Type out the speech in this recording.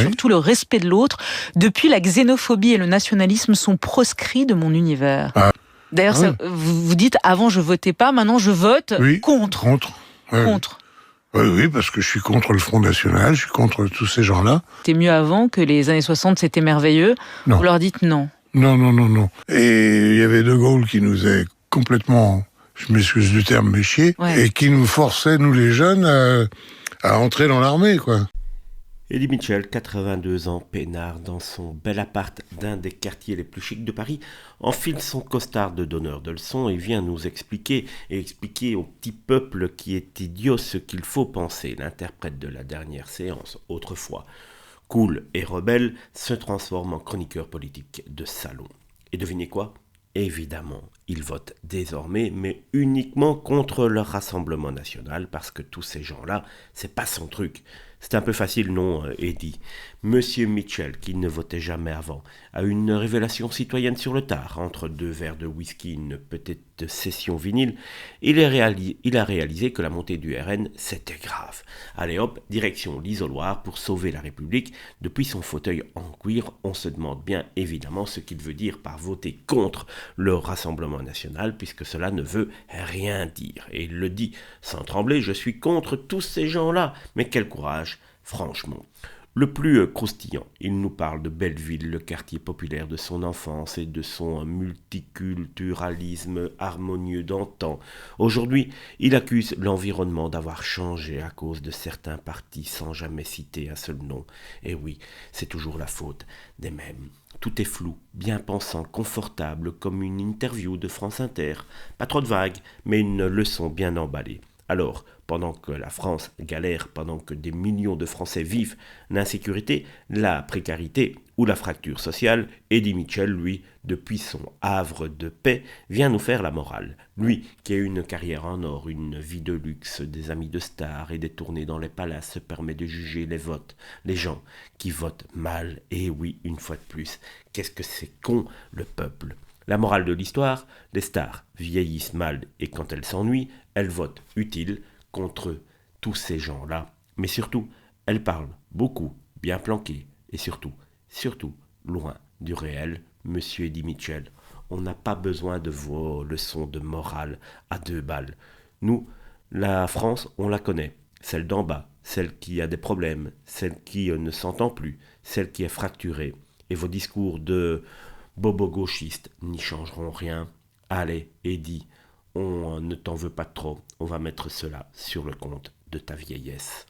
Oui. surtout le respect de l'autre. Depuis, la xénophobie et le nationalisme sont proscrits de mon univers. Ah, D'ailleurs, oui. vous dites, avant je votais pas, maintenant je vote Oui, contre. contre. Oui, Contre. oui, parce que je suis contre le Front National, je suis contre tous ces gens-là. C'était mieux avant que les années 60, c'était merveilleux. Non. Vous leur dites non. Non. Et il y avait De Gaulle qui nous est complètement, je m'excuse du terme, méchier, Ouais. et qui nous forçait, nous les jeunes, à entrer dans l'armée, quoi. Eddie Mitchell, 82 ans, peinard dans son bel appart d'un des quartiers les plus chics de Paris, enfile son costard de donneur de leçons et vient nous expliquer au petit peuple qui est idiot ce qu'il faut penser. L'interprète de la dernière séance, autrefois cool et rebelle, se transforme en chroniqueur politique de salon. Et devinez quoi ? Évidemment, il vote désormais, mais uniquement contre le Rassemblement national, parce que tous ces gens-là, c'est pas son truc. C'est un peu facile, non, Eddie. Monsieur Mitchell, qui ne votait jamais avant, a une révélation citoyenne sur le tard. Entre 2 verres de whisky, une petite session vinyle, il a réalisé que la montée du RN, c'était grave. Allez hop, direction l'isoloir pour sauver la République. Depuis son fauteuil en cuir, on se demande bien évidemment ce qu'il veut dire par voter contre le Rassemblement national, puisque cela ne veut rien dire. Et il le dit sans trembler, je suis contre tous ces gens-là. Mais quel courage, franchement. Le plus croustillant, il nous parle de Belleville, le quartier populaire de son enfance et de son multiculturalisme harmonieux d'antan. Aujourd'hui, il accuse l'environnement d'avoir changé à cause de certains partis sans jamais citer un seul nom. Et oui, c'est toujours la faute des mêmes. Tout est flou, bien pensant, confortable, comme une interview de France Inter. Pas trop de vagues, mais une leçon bien emballée. Alors, pendant que la France galère, pendant que des millions de Français vivent l'insécurité, la précarité ou la fracture sociale, Eddie Mitchell, lui, depuis son havre de paix, vient nous faire la morale. Lui, qui a une carrière en or, une vie de luxe, des amis de stars et des tournées dans les palaces, se permet de juger les votes, les gens qui votent mal. Et oui, une fois de plus, qu'est-ce que c'est con, le peuple. La morale de l'histoire, les stars vieillissent mal et quand elles s'ennuient, elles votent utile contre tous ces gens-là. Mais surtout, elles parlent beaucoup, bien planquées et surtout, loin du réel, Monsieur Eddie Mitchell. On n'a pas besoin de vos leçons de morale à 2 balles. Nous, la France, on la connaît. Celle d'en bas, celle qui a des problèmes, celle qui ne s'entend plus, celle qui est fracturée. Et vos discours de bobo gauchistes n'y changeront rien. Allez, Eddie, on ne t'en veut pas trop. On va mettre cela sur le compte de ta vieillesse.